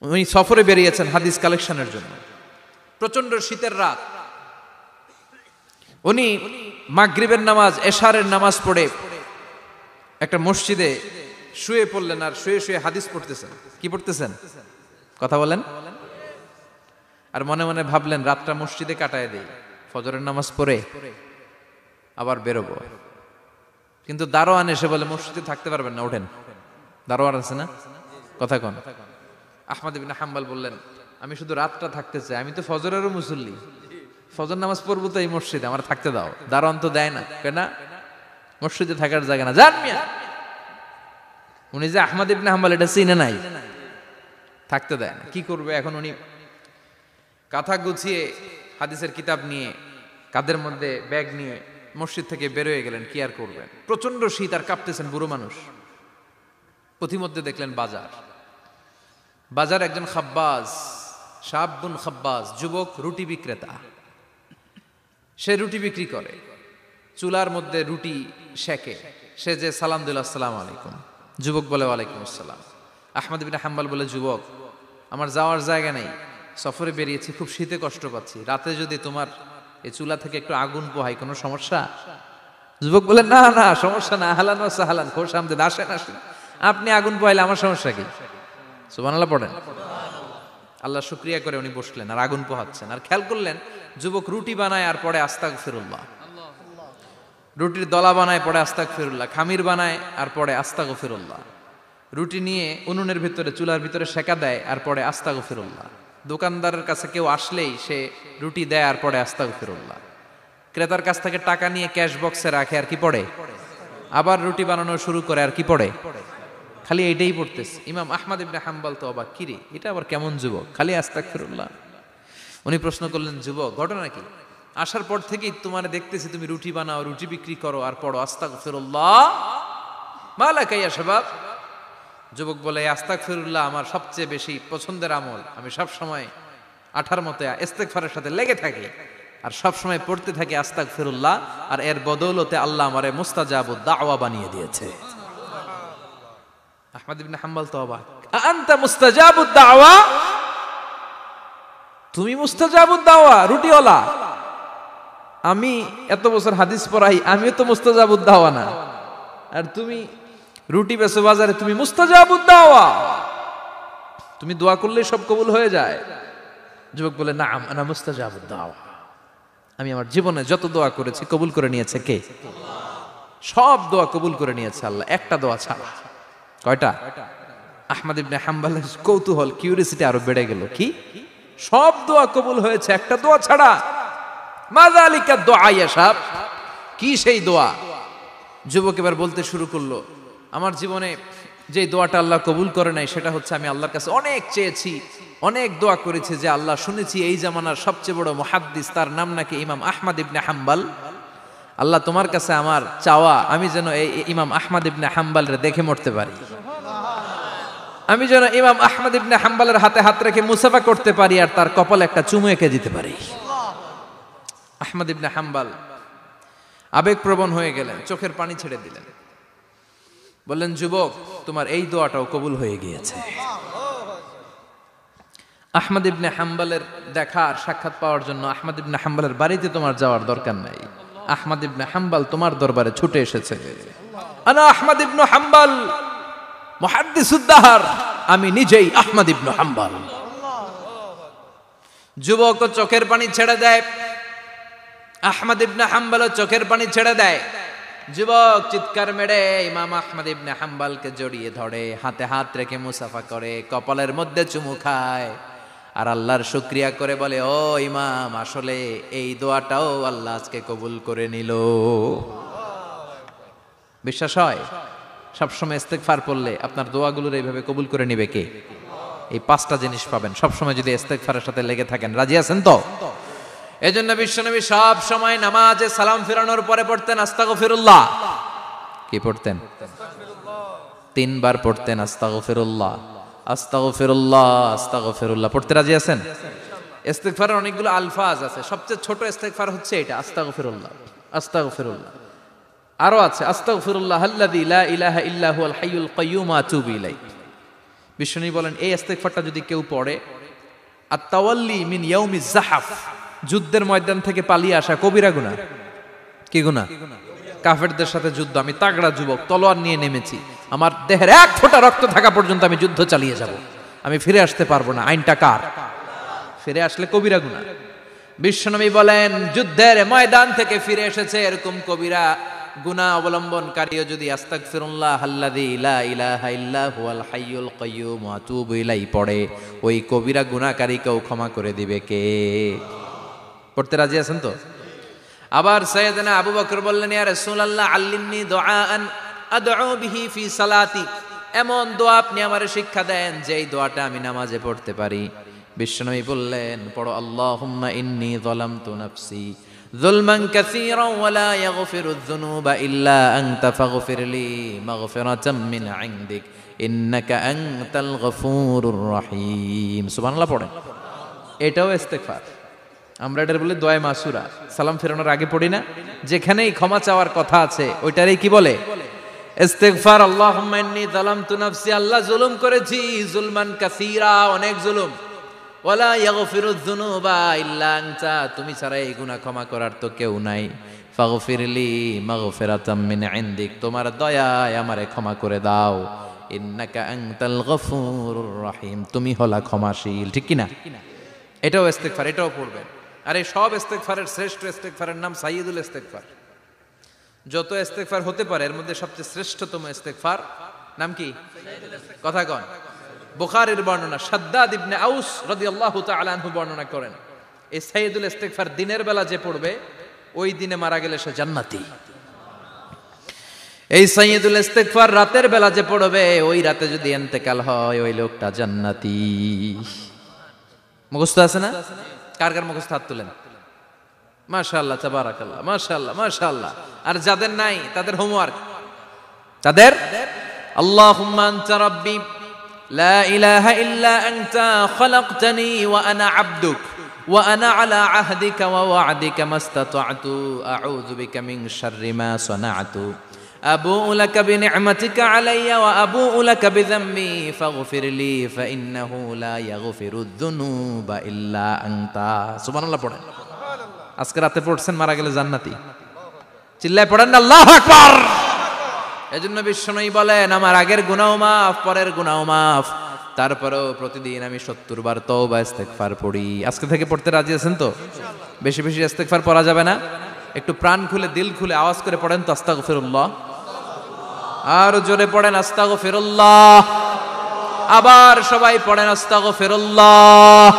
উনি সফরে বেরিয়েছেন হাদিস কালেকশনের জন্য। প্রচন্ড শীতের রাত, উনি মাগরিবের নামাজ, এশারের নামাজ পড়ে একটা মসজিদে শুয়ে পড়লেন, আর শুয়ে শুয়ে হাদিস পড়তেছেন। কি পড়তেছেন? কথা বলেন। আর মনে মনে ভাবলেন রাতটা মসজিদে কাটায় দেই, ফজরের নামাজ পড়ে আবার বেরোবো। কিন্তু দারোয়ান এসে বলে মসজিদে থাকতে পারবেন না, ওঠেন। দারোয়ান আছে না, কথা কন। আহমদ ইবনে হাম্বল বললেন আমি শুধু রাতটা থাকতে চাই, আমি তো ফজরেরও মুসল্লি, ফজর নামাজ পড়বো তো এই মসজিদে, আমার থাকতে দাও। দারোয়ান তো দেয় না, কেন? মসজিদে থাকার জায়গা না, যান মিয়া। উনি যে আহমদ ইবনে হাম্বল এটা চিনে নাই, থাকতে দেয় না। কি করবে এখন? উনি কাঁথা গুছিয়ে হাদিসের কিতাব নিয়ে কাঁধের মধ্যে ব্যাগ নিয়ে মসজিদ থেকে বেরোয় গেলেন। কি আর করবেন, প্রচন্ড শীত, আর কাঁপতেছেন, বুড়ো মানুষ। পথিমধ্যে দেখলেন বাজার। বাজার একজন খাব্বাজ, শাবুন খাব্বাজ, যুবক রুটি বিক্রেতা। সে রুটি বিক্রি করে, চুলার মধ্যে রুটি সেকে। সে যে সালাম দিল, আসসালামু আলাইকুম। যুবক বলে ওয়ালাইকুম আসসালাম। আহমদ ইবনে হাম্বল বলে যুবক, আমার যাওয়ার জায়গা নেই, সফরে বেরিয়েছি, খুব শীতে কষ্ট পাচ্ছি, রাতে যদি তোমার এই চুলা থেকে একটু আগুন পোহাই কোনো সমস্যা? যুবক বলে না না, সমস্যা না, আহলান ওয়া সাহলান, খোশ আমদেদ, আসেন আসেন, আপনি আগুন পোহাইলে আমার সমস্যা কি? সুবহানাল্লাহ পড়েন। আল্লাহ শুকরিয়া করে উনি বসলেন আর আগুন পোহাচ্ছেন। আর খেয়াল করলেন যুবক রুটি বানায় আর পড়ে আস্তাগফিরুল্লাহ, রুটির দলা বানায় পড়ে আস্তাগফিরুল্লাহ, খামির বানায় আর পড়ে আস্তাগফিরুল্লাহ, রুটি নিয়ে উনুনের ভিতরে চুলার ভিতরে সেকা দেয় আর পড়ে আস্তাগফিরুল্লাহ। দোকানদারের কাছে কেউ আসলেই সে রুটি দেয় আর পড়ে আস্তাগফিরুল্লাহ। ক্রেতার কাছ থেকে টাকা নিয়ে ক্যাশ বক্সে রাখে আর কি পড়ে? আবার রুটি বানানো শুরু করে আর কি পড়ে? খালি এইটাই পড়তেছে। ইমাম আহমদ ইবনে হাম্বল তো অবাক, কিরে এটা আবার কেমন যুবক, খালি আস্তাগফিরুল্লাহ। উনি প্রশ্ন করলেন যুবক ঘটনা কি? আসার পর থেকেই তোমার দেখতেছি তুমি রুটি বানাও, রুটি বিক্রি করো আর পড়ো আস্তাগফিরুল্লাহ, মালাকা ইয়া শাবাব। যুবক বলে আস্তাগফিরুল্লাহ আমার সবচেয়ে বেশি পছন্দের আমল, আমি সব সময় আঠার মতো ইস্তেগফারের সাথে লেগে থাকি আর সব সময় পড়তে থাকি আস্তাগফিরুল্লাহ, আর এর বদৌলতে আল্লাহ আমারে মুস্তাজাবুদ দাওয়া বানিয়ে দিয়েছে। আহমদ ইবনে হাম্বল তো অবাক, আনতা মুস্তাজাবুদ দাওয়া, তুমি মুস্তাজাবুদ দাওয়া, রুটিওয়ালা। আমি এত বছর হাদিস পড়াই, আমিও তো মুস্তাজাবুদ দাওয়া না, আর তুমি রুটি বেচো বাজারে, তুমি মুস্তাজাবুদ দাওয়া, তুমি দোয়া করলেই সব কবুল হয়ে যায়। যুবক বলে নাম আনা মুস্তাজাবুদ দাওয়া, আমি আমার জীবনে যত দোয়া করেছি কবুল করে নিয়েছে কে? সব দোয়া কবুল করে নিয়েছে আল্লাহ, একটা দোয়া ছাড়া। কয়টা? আহমদ ইবনে হাম্বলের কৌতূহল, কিউরিসিটি আরো বেড়ে গেল। কি? সব দোয়া কবুল হয়েছে, একটা দোয়া ছাড়া। মাযালিকা দোয়া ইয়া শাব, কি সেই দোয়া? যুবক এবার বলতে শুরু করলো, আমার জীবনে যে দোয়াটা আল্লাহ কবুল করে নাই সেটা হচ্ছে আমি আল্লাহর কাছে অনেক চেয়েছি, অনেক দোয়া করেছি যে আল্লাহ, শুনেছি এই জামানার সবচেয়ে বড় মুহাদ্দিস, তার নাম নাকি ইমাম আহমদ ইবনে হাম্বল। আল্লাহ তোমার কাছে আমার চাওয়া, আমি যেন এই ইমাম আহমদ ইবনে হাম্বলের দেখে মরতে পারি, আমি যেন ইমাম আহমদ ইবনে হাম্বলের হাতে হাত রেখে মুসাফা করতে পারি আর তার কপালে একটা চুমু এঁকে দিতে পারি। আহমদ ইবনে হাম্বল আবেগপ্রবণ হয়ে গেলেন, চোখের পানি ছেড়ে দিলেন, বললেন যুবক তোমার এই দোয়াটাও কবুল হয়ে গিয়েছে। আহমদ ইবনে হাম্বলের দেখার সাক্ষাৎ পাওয়ার জন্য আহমদ ইবনে হাম্বলের বাড়িতে তোমার যাওয়ার দরকার নাই, আহমদ ইবনে হাম্বল তোমার দরবারে ছুটে এসেছে। আনা আহমদ ইবনে হাম্বল মুহাদ্দিসুদ দাহর, আমি নিজেই আহমদ ইবনে হাম্বল। যুবক চোখের পানি ছেড়ে দেয়, আহমদ ইবনে হাম্বল চোখের পানি ছেড়ে দেয়। যুবক চিৎকার মেরে ইমাম আহমদ ইবনে হাম্বলকে জড়িয়ে ধরে, হাতে হাত রেখে মুসাফা করে, কপালের মধ্যে চুমু খায় আর আল্লাহর শুকরিয়া করে বলে, ও ইমাম, আসলে এই দোয়াটাও আল্লাহ আজকে কবুল করে নিল। বিশ্বাস হয়? সবসময় ইস্তেগফার পড়লে আপনার দোয়াগুলোর এইভাবে কবুল করে নিবে কে? এই পাঁচটা জিনিস পাবেন সবসময় যদি ইস্তেগফারের সাথে লেগে থাকেন। রাজি আছেন তো? এজন্য বিশ্বনবী সব সময় নামাজে সালাম ফিরানোর পরে পড়তেন আস্তাগফিরুল্লাহ। কি পড়তেন? 3 বার পড়তেন আস্তাগফিরুল্লাহ, আস্তাগফিরুল্লাহ, আস্তাগফিরুল্লাহ। পড়তে রাজি আছেন? ইস্তেগফারের অনেকগুলো আলফাজ আছে, সবচেয়ে ছোট ইস্তেগফার হচ্ছে এটা, আস্তাগফিরুল্লাহ, আস্তাগফিরুল্লাহ। আরো আছে আস্তাগফিরুল্লাহ আল্লাযী লা ইলাহা ইল্লা হুয়াল হাইয়ুল কাইয়্যুম আতুবু ইলাইহি, বিশ্বনবী বলেন এই ইস্তেগফারটা যদি কেউ পড়ে, আত-তাওয়াল্লি মিন ইয়াউমিজ যাহাফ, যুদ্ধের ময়দান থেকে পালিয়ে আসা কবিরা গুনাহ। কি গুনাহ? কাফেরদের সাথে যুদ্ধ, আমি তাগড়া যুবক, তলোয়ার নিয়ে নেমেছি, আমার দেহের এক ফোঁটা রক্ত থাকা পর্যন্ত আমি যুদ্ধ চালিয়ে যাব, আমি ফিরে আসতে পারবো না, আইনটা কার? ফিরে আসলে কবিরা গুনাহ। বিশ্বনবী বলেন যুদ্ধের ময়দান থেকে ফিরে এসেছে এরকম কবিরা গুনাহ অবলম্বনকারীও যদি আস্তাগফিরুল্লাহ আল্লাযী লা ইলাহা ইল্লা হুয়াল হাইয়ুল কাইয়্যুম ওয়া আতুবু ইলাইহি পড়ে, ওই কবিরা গুনাহকারীকেও ক্ষমা করে দিবে কে? পড়তে রাজি আছেন তো? আবার সাইয়েদনা আবু বকর বললেন, ইয়া রাসূলুল্লাহ আল্লিমনি দুআআন আদউ বিহি ফি সালাতি, এমন দোয়া আপনি আমারে শিক্ষা দেন যেই দোয়াটা আমি নামাজে পড়তে পারি। বিশ্বনবী বললেন, পড়ো আল্লাহুম্মা ইন্নী যালামতু নাফসি যুলমান কাসীরান ওয়া লা ইয়াগফিরুয যুনুবা ইল্লা আনতা ফাগফিরলি মাগফিরাতাম মিন ইনদিক ইন্নাকা আনতাল গফুরুর রহিম। সুবহানাল্লাহ পড়েন। এটাও ইস্তেগফার। আমরা এটার বলে দোয়া মাসুরা, সালাম ফেরানোর আগে পড়ি না? যেখানেই ক্ষমা চাওয়ার কথা আছে ওইটারই কি বলে? ইস্তেগফার। আল্লাহুম্মা ইন্নী যালামতু নাফসি, আল্লাহ জুলুম করেছি, যুলমান কাসীরা, অনেক জুলুম, ওয়ালা ইয়াগফিরুয যুনুবা ইল্লা আনতা, তুমি ছাড়া এই গুনাহ ক্ষমা করার তো কেউ নাই, ফাগফিরলি মাগফিরাতাম মিন ইনদিক, তোমার দয়ায় আমারে ক্ষমা করে দাও, ইন্নাকা আনতাল গফুরুর রহিম, তুমি হলা ক্ষমাশীল। ঠিক কি না? এটাও ইস্তেগফার, এটাও পড়বেন। আর এই সব ইস্তেগফারের শ্রেষ্ঠ ইস্তেগফারের নাম সাইয়্যিদুল ইস্তেগফার। যত ইস্তেগফার হতে পারে এর মধ্যে সবচেয়ে শ্রেষ্ঠতম ইস্তেগফার নাম কি? কথা কন। বুখারীর বর্ণনা, শাদ্দাদ ইবনে আউস রাদিয়াল্লাহু তাআলা আনহু বর্ণনা করেন, এই সাইয়্যিদুল ইস্তেগফার দিনের বেলা যে পড়বে ওই দিনে মারা গেলে সে জান্নাতি। এই সাইয়্যিদুল ইস্তেগফার রাতের বেলা যে পড়বে ওই রাতে যদি ইন্তেকাল হয় ওই লোকটা জান্নাতি। মুখস্থ আছে না? কার কার মুখস্থ হাত তুলেন। মাশাআল্লাহ, তাবারাকাল্লাহ, মাশাআল্লাহ, মাশাআল্লাহ। আর যাদের নাই তাদের হোমওয়ার্ক, তাদের আল্লাহুম্মা আনতা রাব্বি লা ইলাহা ইল্লা আনতা খালাকতানি ওয়া আনা আবদুক ওয়া আনা আলা আহদিকা ওয়া ওয়া'দিকা মাস্তাতা'তু আউযু বিকা মিন শাররি মা সানা'তু আবু'ু লাকা বিনি'মাতিকা আলাইয়া ওয়া আবু'ু লাকা বিযামবি ফাগফিরলি ফাইন্নাহু লা ইয়াগফিরুয যুনুবা ইল্লা আনতা। সুবহানাল্লাহ পড়েন। আজকে রাতে পড়ছেন, মারা গেলে জান্নাতি। চিল্লায় পড়েন না আল্লাহু আকবার। এজন্য বিশ্বনবী বলেন আমার আগের গুনাহ মাফ, পরের গুনাহ মাফ, তারপরেও প্রতিদিন আমি 70 বার তওবা ইস্তেগফার পড়ি। আজকে থেকে পড়তে রাজি আছেন তো? বেশি বেশি ইস্তেগফার পড়া যাবে না? একটু প্রাণ খুলে দিল খুলে আওয়াজ করে পড়েন তো আস্তাগফিরুল্লাহ। আর জোরে পড়েন আস্তাগফিরুল্লাহ। আবার সবাই পড়েন আস্তাগফিরুল্লাহ।